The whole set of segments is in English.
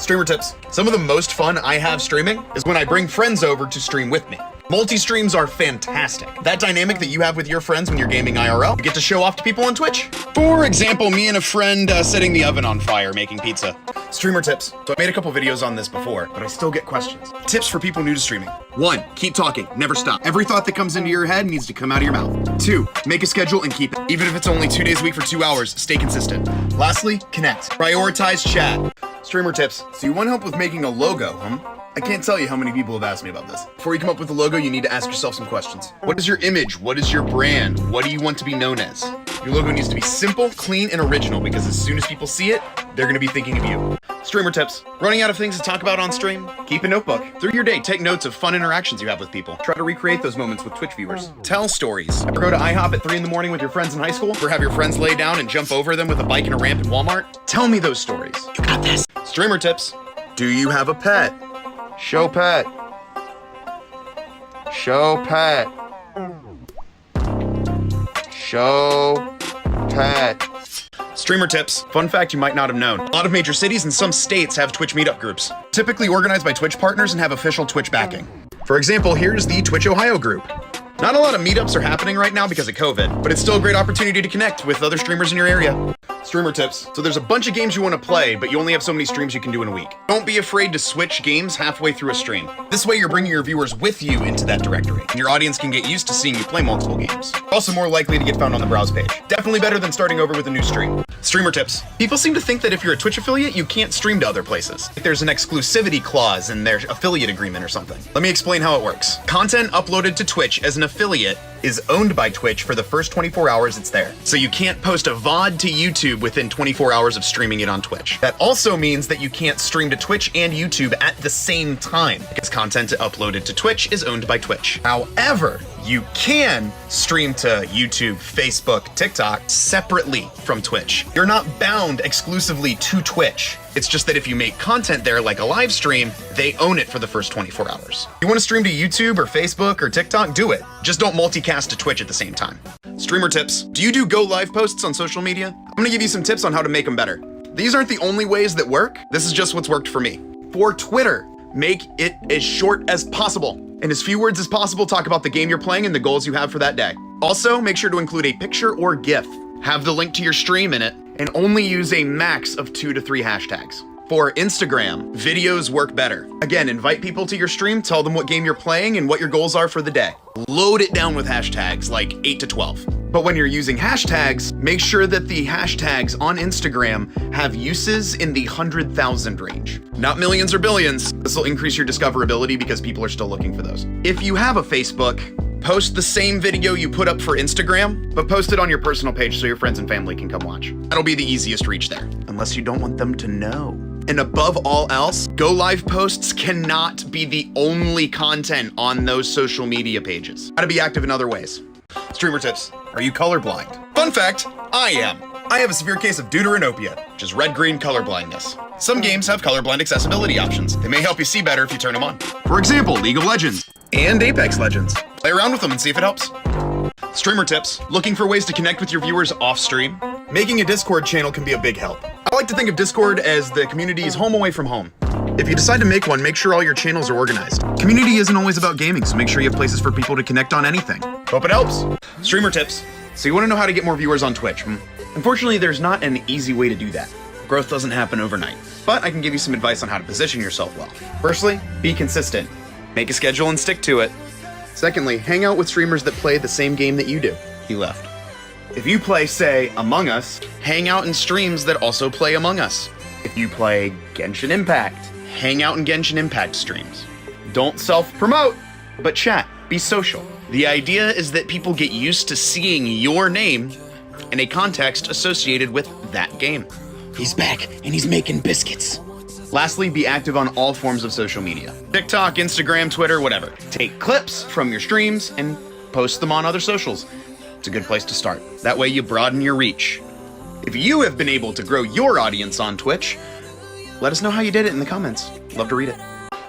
Streamer tips. Some of the most fun I have streaming is when I bring friends over to stream with me. Multi-streams are fantastic. That dynamic that you have with your friends when you're gaming IRL, you get to show off to people on Twitch. For example, me and a friend setting the oven on fire, making pizza. Streamer tips. So I made a couple videos on this before, but I still get questions. Tips for people new to streaming. 1, keep talking, never stop. Every thought that comes into your head needs to come out of your mouth. 2, make a schedule and keep it. Even if it's only 2 days a week for 2 hours, stay consistent. Lastly, connect. Prioritize chat. Streamer tips. So you want help with making a logo, huh? I can't tell you how many people have asked me about this. Before you come up with a logo, you need to ask yourself some questions. What is your image? What is your brand? What do you want to be known as? Your logo needs to be simple, clean, and original because as soon as people see it, they're gonna be thinking of you. Streamer tips. Running out of things to talk about on stream? Keep a notebook. Through your day, take notes of fun interactions you have with people. Try to recreate those moments with Twitch viewers. Tell stories. Ever go to IHOP at 3 in the morning with your friends in high school? Or have your friends lay down and jump over them with a bike and a ramp in Walmart? Tell me those stories. You got this. Streamer tips. Do you have a pet? Show pet. Show pet. Show pet. Streamer tips. Fun fact you might not have known. A lot of major cities and some states have Twitch meetup groups, typically organized by Twitch partners and have official Twitch backing. For example, here's the Twitch Ohio group. Not a lot of meetups are happening right now because of COVID, but it's still a great opportunity to connect with other streamers in your area. Streamer tips. So there's a bunch of games you want to play, but you only have so many streams you can do in a week. Don't be afraid to switch games halfway through a stream. This way you're bringing your viewers with you into that directory, and your audience can get used to seeing you play multiple games. You're also more likely to get found on the browse page. Definitely better than starting over with a new stream. Streamer tips. People seem to think that if you're a Twitch affiliate, you can't stream to other places. Like there's an exclusivity clause in their affiliate agreement or something. Let me explain how it works. Content uploaded to Twitch as an affiliate is owned by Twitch for the first 24 hours it's there. So you can't post a VOD to YouTube within 24 hours of streaming it on Twitch. That also means that you can't stream to Twitch and YouTube at the same time because content uploaded to Twitch is owned by Twitch. However, you can stream to YouTube, Facebook, TikTok separately from Twitch. You're not bound exclusively to Twitch. It's just that if you make content there like a live stream, they own it for the first 24 hours. You want to stream to YouTube or Facebook or TikTok? Do it. Just don't multicast to Twitch at the same time. Streamer tips. Do you do go live posts on social media? I'm gonna give you some tips on how to make them better. These aren't the only ways that work. This is just what's worked for me. For Twitter, make it as short as possible. In as few words as possible, talk about the game you're playing and the goals you have for that day. Also, make sure to include a picture or GIF. Have the link to your stream in it, and only use a max of 2 to 3 hashtags. For Instagram, videos work better. Again, invite people to your stream, tell them what game you're playing and what your goals are for the day. Load it down with hashtags, like 8 to 12. But when you're using hashtags, make sure that the hashtags on Instagram have uses in the 100,000 range. Not millions or billions. This will increase your discoverability because people are still looking for those. If you have a Facebook, post the same video you put up for Instagram, but post it on your personal page so your friends and family can come watch. That'll be the easiest reach there, unless you don't want them to know. And above all else, go live posts cannot be the only content on those social media pages. Gotta be active in other ways. Streamer tips. Are you colorblind? Fun fact, I am. I have a severe case of deuteranopia, which is red-green colorblindness. Some games have colorblind accessibility options. They may help you see better if you turn them on. For example, League of Legends and Apex Legends. Play around with them and see if it helps. Streamer tips. Looking for ways to connect with your viewers off stream? Making a Discord channel can be a big help. I like to think of Discord as the community's home away from home. If you decide to make one, make sure all your channels are organized. Community isn't always about gaming, so make sure you have places for people to connect on anything. Hope it helps. Streamer tips. So you want to know how to get more viewers on Twitch? Unfortunately, there's not an easy way to do that. Growth doesn't happen overnight, but I can give you some advice on how to position yourself well. Firstly, be consistent. Make a schedule and stick to it. Secondly, hang out with streamers that play the same game that you do. He left. If you play, say, Among Us, hang out in streams that also play Among Us. If you play Genshin Impact, hang out in Genshin Impact streams. Don't self-promote, but chat, be social. The idea is that people get used to seeing your name in a context associated with that game. He's back, and he's making biscuits. Lastly, be active on all forms of social media. TikTok, Instagram, Twitter, whatever. Take clips from your streams and post them on other socials. It's a good place to start. That way you broaden your reach. If you have been able to grow your audience on Twitch, let us know how you did it in the comments. Love to read it.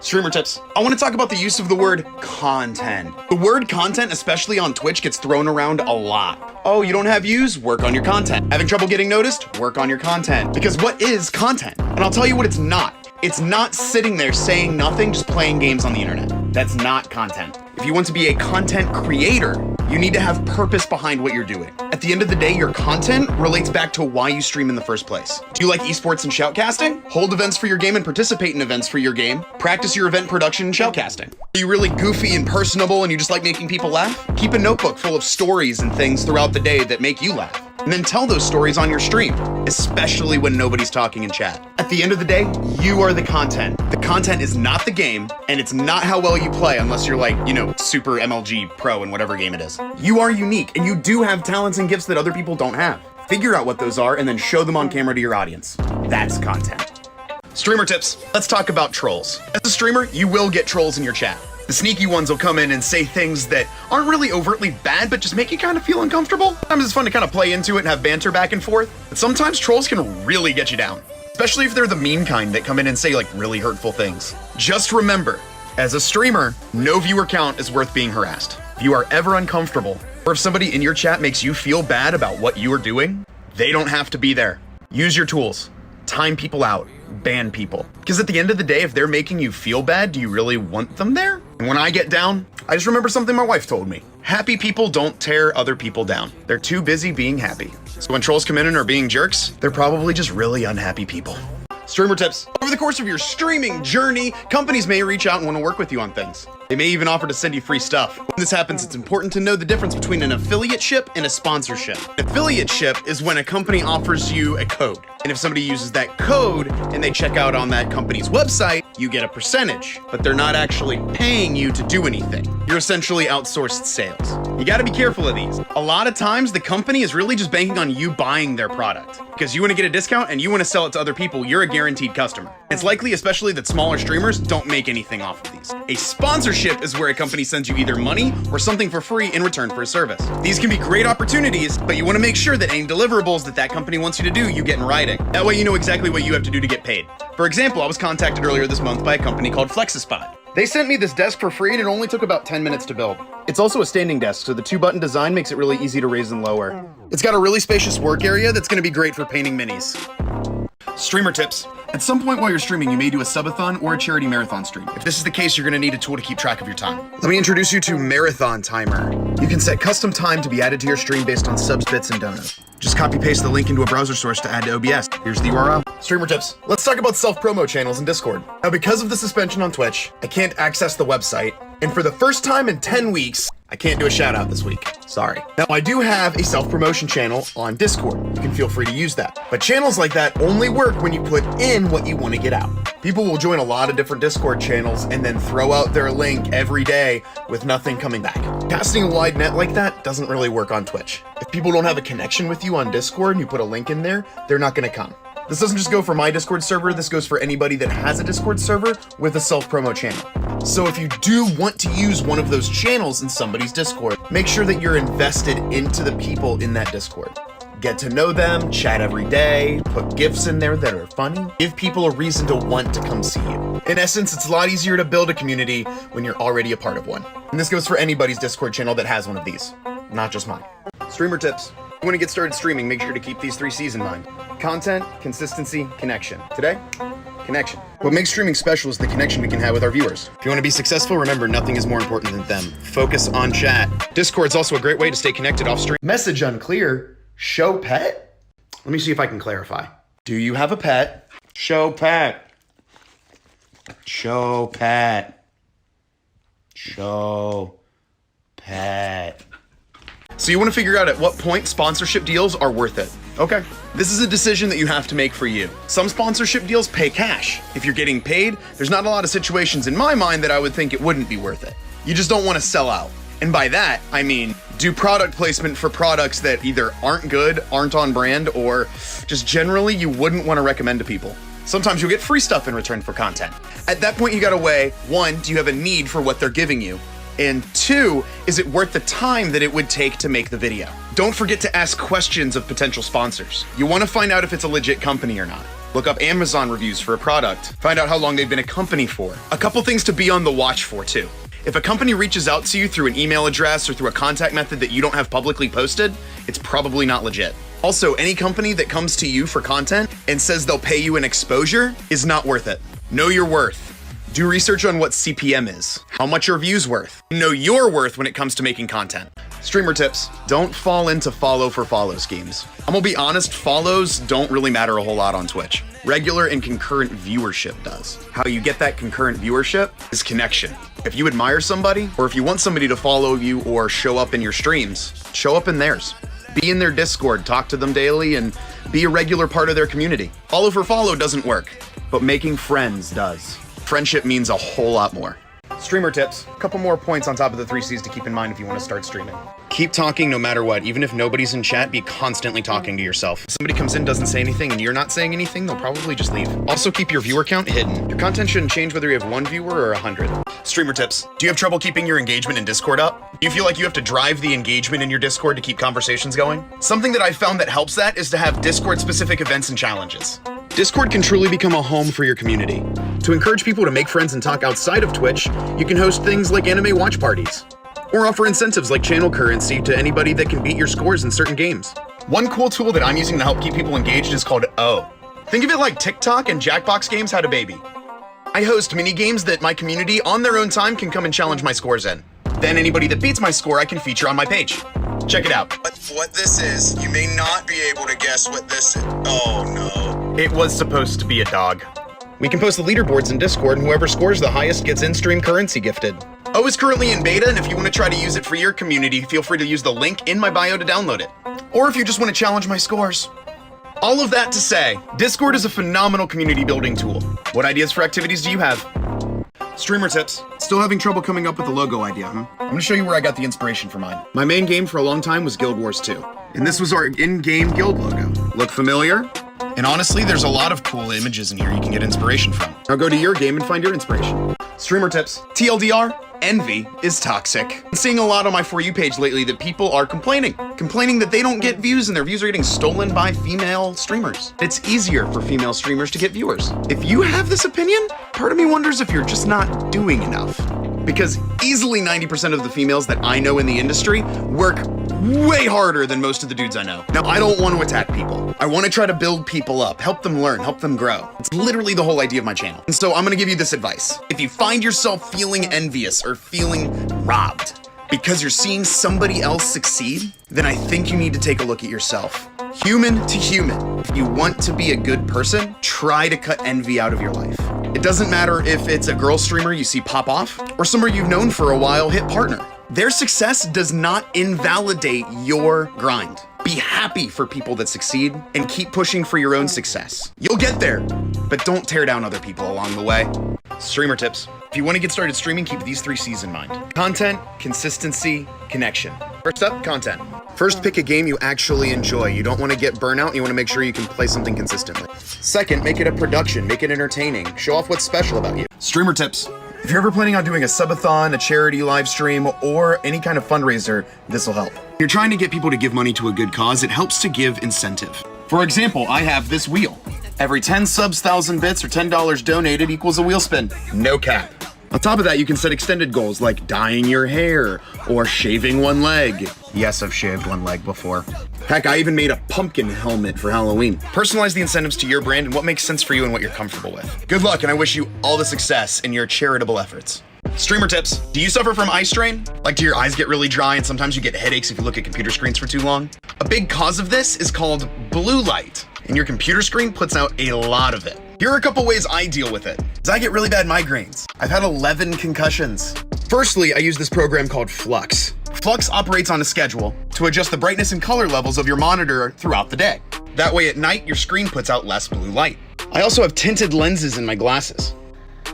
Streamer tips. I want to talk about the use of the word content. The word content, especially on Twitch, gets thrown around a lot. Oh, you don't have views? Work on your content. Having trouble getting noticed? Work on your content. Because what is content? And I'll tell you what it's not. It's not sitting there saying nothing, just playing games on the internet. That's not content. If you want to be a content creator, you need to have purpose behind what you're doing. At the end of the day, your content relates back to why you stream in the first place. Do you like esports and shoutcasting? Hold events for your game and participate in events for your game. Practice your event production and shoutcasting. Are you really goofy and personable and you just like making people laugh? Keep a notebook full of stories and things throughout the day that make you laugh. And then tell those stories on your stream, especially when nobody's talking in chat. At the end of the day, you are the content. The content is not the game, and it's not how well you play unless you're like, super MLG pro in whatever game it is. You are unique, and you do have talents and gifts that other people don't have. Figure out what those are and then show them on camera to your audience. That's content. Streamer tips. Let's talk about trolls. As a streamer, you will get trolls in your chat. The sneaky ones will come in and say things that aren't really overtly bad, but just make you kind of feel uncomfortable. Sometimes it's fun to kind of play into it and have banter back and forth. But sometimes trolls can really get you down, especially if they're the mean kind that come in and say like really hurtful things. Just remember, as a streamer, no viewer count is worth being harassed. If you are ever uncomfortable, or if somebody in your chat makes you feel bad about what you are doing, they don't have to be there. Use your tools. Time people out. Ban people. Because at the end of the day, if they're making you feel bad, do you really want them there? And when I get down, I just remember something my wife told me. Happy people don't tear other people down. They're too busy being happy. So when trolls come in and are being jerks, they're probably just really unhappy people. Streamer tips. Over the course of your streaming journey, companies may reach out and want to work with you on things. They may even offer to send you free stuff. When this happens, it's important to know the difference between an affiliateship and a sponsorship. An affiliateship is when a company offers you a code. And if somebody uses that code and they check out on that company's website, you get a percentage, but they're not actually paying you to do anything. You're essentially outsourced sales. You gotta be careful of these. A lot of times the company is really just banking on you buying their product because you wanna get a discount and you wanna sell it to other people. You're a guaranteed customer. It's likely, especially that smaller streamers don't make anything off of these. A sponsorship is where a company sends you either money or something for free in return for a service. These can be great opportunities, but you wanna make sure that any deliverables that that company wants you to do, you get in writing. That way you know exactly what you have to do to get paid. For example, I was contacted earlier this month by a company called FlexiSpot. They sent me this desk for free and it only took about 10 minutes to build. It's also a standing desk, so the 2-button design makes it really easy to raise and lower. It's got a really spacious work area that's gonna be great for painting minis. Streamer tips. At some point while you're streaming, you may do a subathon or a charity marathon stream. If this is the case, you're gonna need a tool to keep track of your time. Let me introduce you to Marathon Timer. You can set custom time to be added to your stream based on subs, bits, and donuts. Just copy paste the link into a browser source to add to OBS. Here's the URL. Streamer tips. Let's talk about self-promo channels in Discord. Now, because of the suspension on Twitch, I can't access the website, and for the first time in 10 weeks, I can't do a shout out this week. Sorry. Now, I do have a self-promotion channel on Discord. You can feel free to use that. But channels like that only work when you put in what you want to get out. People will join a lot of different Discord channels and then throw out their link every day with nothing coming back. Casting a wide net like that doesn't really work on Twitch. If people don't have a connection with you on Discord and you put a link in there, they're not going to come. This doesn't just go for my Discord server, this goes for anybody that has a Discord server with a self-promo channel. So if you do want to use one of those channels in somebody's Discord, make sure that you're invested into the people in that Discord. Get to know them, chat every day, put gifts in there that are funny, give people a reason to want to come see you. In essence, it's a lot easier to build a community when you're already a part of one. And this goes for anybody's Discord channel that has one of these, not just mine. Streamer tips. If you want to get started streaming, make sure to keep these 3 C's in mind. Content, consistency, connection. Today, connection. What makes streaming special is the connection we can have with our viewers. If you want to be successful, remember nothing is more important than them. Focus on chat. Discord's also a great way to stay connected off stream. Message unclear. Show pet? Let me see if I can clarify. Do you have a pet? Show pet. Show pet. Show pet. So you want to figure out at what point sponsorship deals are worth it. Okay. This is a decision that you have to make for you. Some sponsorship deals pay cash. If you're getting paid, there's not a lot of situations in my mind that I would think it wouldn't be worth it. You just don't want to sell out. And by that, I mean, do product placement for products that either aren't good, aren't on brand, or just generally you wouldn't want to recommend to people. Sometimes you'll get free stuff in return for content. At that point, you gotta weigh, 1, do you have a need for what they're giving you? And 2, is it worth the time that it would take to make the video? Don't forget to ask questions of potential sponsors. You want to find out if it's a legit company or not. Look up Amazon reviews for a product. Find out how long they've been a company for. A couple things to be on the watch for too. If a company reaches out to you through an email address or through a contact method that you don't have publicly posted, it's probably not legit. Also, any company that comes to you for content and says they'll pay you an exposure is not worth it. Know your worth. Do research on what CPM is, how much your view's worth. Know your worth when it comes to making content. Streamer tips, don't fall into follow for follow schemes. I'm gonna be honest, follows don't really matter a whole lot on Twitch. Regular and concurrent viewership does. How you get that concurrent viewership is connection. If you admire somebody, or if you want somebody to follow you or show up in your streams, show up in theirs. Be in their Discord, talk to them daily, and be a regular part of their community. Follow for follow doesn't work, but making friends does. Friendship means a whole lot more. Streamer tips, a couple more points on top of the 3 C's to keep in mind if you want to start streaming. Keep talking no matter what. Even if nobody's in chat, be constantly talking to yourself. If somebody comes in, doesn't say anything, and you're not saying anything, they'll probably just leave. Also, keep your viewer count hidden. Your content shouldn't change whether you have 1 viewer or 100. Streamer tips, do you have trouble keeping your engagement in Discord up? Do you feel like you have to drive the engagement in your Discord to keep conversations going? Something that I found that helps that is to have Discord-specific events and challenges. Discord can truly become a home for your community. To encourage people to make friends and talk outside of Twitch, you can host things like anime watch parties, or offer incentives like channel currency to anybody that can beat your scores in certain games. One cool tool that I'm using to help keep people engaged is called Oww. Think of it like TikTok and Jackbox Games had a baby. I host mini games that my community on their own time can come and challenge my scores in. Then anybody that beats my score I can feature on my page. Check it out. What this is, you may not be able to guess what this is. Oh no. It was supposed to be a dog. We can post the leaderboards in Discord, and whoever scores the highest gets in-stream currency gifted. Oww is currently in beta, and if you want to try to use it for your community, feel free to use the link in my bio to download it. Or if you just want to challenge my scores. All of that to say, Discord is a phenomenal community building tool. What ideas for activities do you have? Streamer tips. Still having trouble coming up with a logo idea, huh? I'm gonna show you where I got the inspiration for mine. My main game for a long time was Guild Wars 2. And this was our in-game guild logo. Look familiar? And honestly, there's a lot of cool images in here you can get inspiration from. Now go to your game and find your inspiration. Streamer tips. TLDR, envy is toxic. I'm seeing a lot on my For You page lately that people are complaining that they don't get views and their views are getting stolen by female streamers. It's easier for female streamers to get viewers. If you have this opinion, part of me wonders if you're just not doing enough. Because easily 90% of the females that I know in the industry work way harder than most of the dudes I know. Now, I don't want to attack people. I want to try to build people up, help them learn, help them grow. It's literally the whole idea of my channel. And so I'm going to give you this advice. If you find yourself feeling envious or feeling robbed because you're seeing somebody else succeed, then I think you need to take a look at yourself. Human to human. If you want to be a good person, try to cut envy out of your life. It doesn't matter if it's a girl streamer you see pop off or somebody you've known for a while hit partner. Their success does not invalidate your grind. Be happy for people that succeed and keep pushing for your own success. You'll get there, but don't tear down other people along the way. Streamer tips. If you want to get started streaming, keep these 3 C's in mind. Content, consistency, connection. First up, content. First, pick a game you actually enjoy. You don't want to get burnout, and you want to make sure you can play something consistently. Second, make it a production, make it entertaining. Show off what's special about you. Streamer tips. If you're ever planning on doing a subathon, a charity live stream, or any kind of fundraiser, this will help. If you're trying to get people to give money to a good cause, it helps to give incentive. For example, I have this wheel. Every 10 subs, 1,000 bits, or $10 donated equals a wheel spin. No cap. On top of that, you can set extended goals like dyeing your hair or shaving 1 leg. Yes, I've shaved 1 leg before. Heck, I even made a pumpkin helmet for Halloween. Personalize the incentives to your brand and what makes sense for you and what you're comfortable with. Good luck, and I wish you all the success in your charitable efforts. Streamer tips. Do you suffer from eye strain? Like, do your eyes get really dry and sometimes you get headaches if you look at computer screens for too long? A big cause of this is called blue light, and your computer screen puts out a lot of it. Here are a couple ways I deal with it. I get really bad migraines. I've had 11 concussions. Firstly, I use this program called Flux. Flux operates on a schedule to adjust the brightness and color levels of your monitor throughout the day. That way at night, your screen puts out less blue light. I also have tinted lenses in my glasses.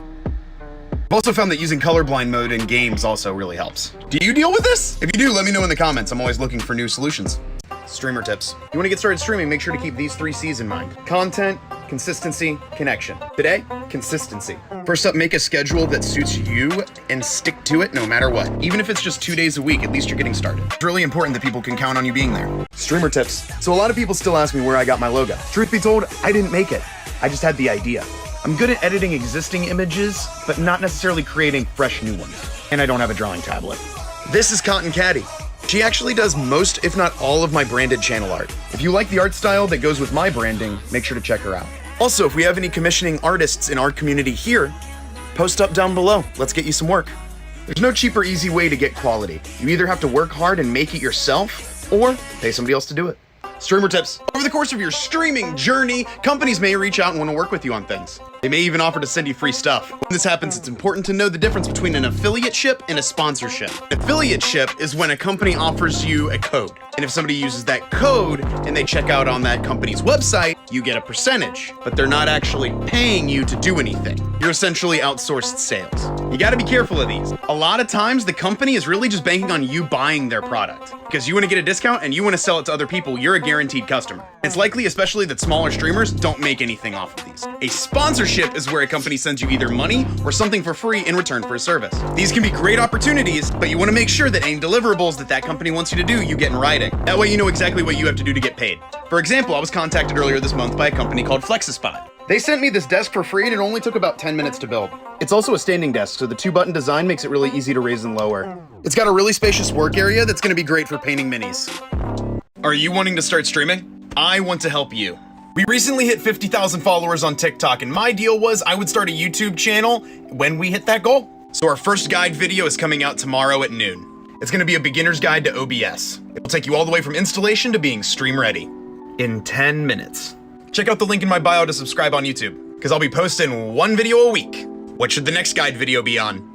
I've also found that using colorblind mode in games also really helps. Do you deal with this? If you do, let me know in the comments. I'm always looking for new solutions. Streamer tips. You want to get started streaming, make sure to keep these 3 C's in mind. Content, consistency, connection. Today, consistency. First up, make a schedule that suits you and stick to it no matter what. Even if it's just 2 days a week, at least you're getting started. It's really important that people can count on you being there. Streamer tips. So a lot of people still ask me where I got my logo. Truth be told, I didn't make it. I just had the idea. I'm good at editing existing images, but not necessarily creating fresh new ones. And I don't have a drawing tablet. This is Cotton Caddy. She actually does most, if not all, of my branded channel art. If you like the art style that goes with my branding, make sure to check her out. Also, if we have any commissioning artists in our community here, post up down below. Let's get you some work. There's no cheap or easy way to get quality. You either have to work hard and make it yourself, or pay somebody else to do it. Streamer tips. Over the course of your streaming journey, companies may reach out and want to work with you on things. They may even offer to send you free stuff. When this happens, it's important to know the difference between an affiliateship and a sponsorship. An affiliateship is when a company offers you a code. And if somebody uses that code and they check out on that company's website, you get a percentage, but they're not actually paying you to do anything. You're essentially outsourced sales. You gotta be careful of these. A lot of times the company is really just banking on you buying their product. Because you wanna get a discount and you wanna sell it to other people, you're a guaranteed customer. It's likely, especially that smaller streamers don't make anything off of these. A sponsorship is where a company sends you either money or something for free in return for a service. These can be great opportunities, but you wanna make sure that any deliverables that company wants you to do, you get in writing. That way you know exactly what you have to do to get paid. For example, I was contacted earlier this month by a company called FlexiSpot. They sent me this desk for free and it only took about 10 minutes to build. It's also a standing desk, so the 2-button design makes it really easy to raise and lower. It's got a really spacious work area that's gonna be great for painting minis. Are you wanting to start streaming? I want to help you. We recently hit 50,000 followers on TikTok, and my deal was I would start a YouTube channel when we hit that goal. So our first guide video is coming out tomorrow at noon. It's gonna be a beginner's guide to OBS. It will take you all the way from installation to being stream ready in 10 minutes. Check out the link in my bio to subscribe on YouTube, because I'll be posting 1 video a week. What should the next guide video be on?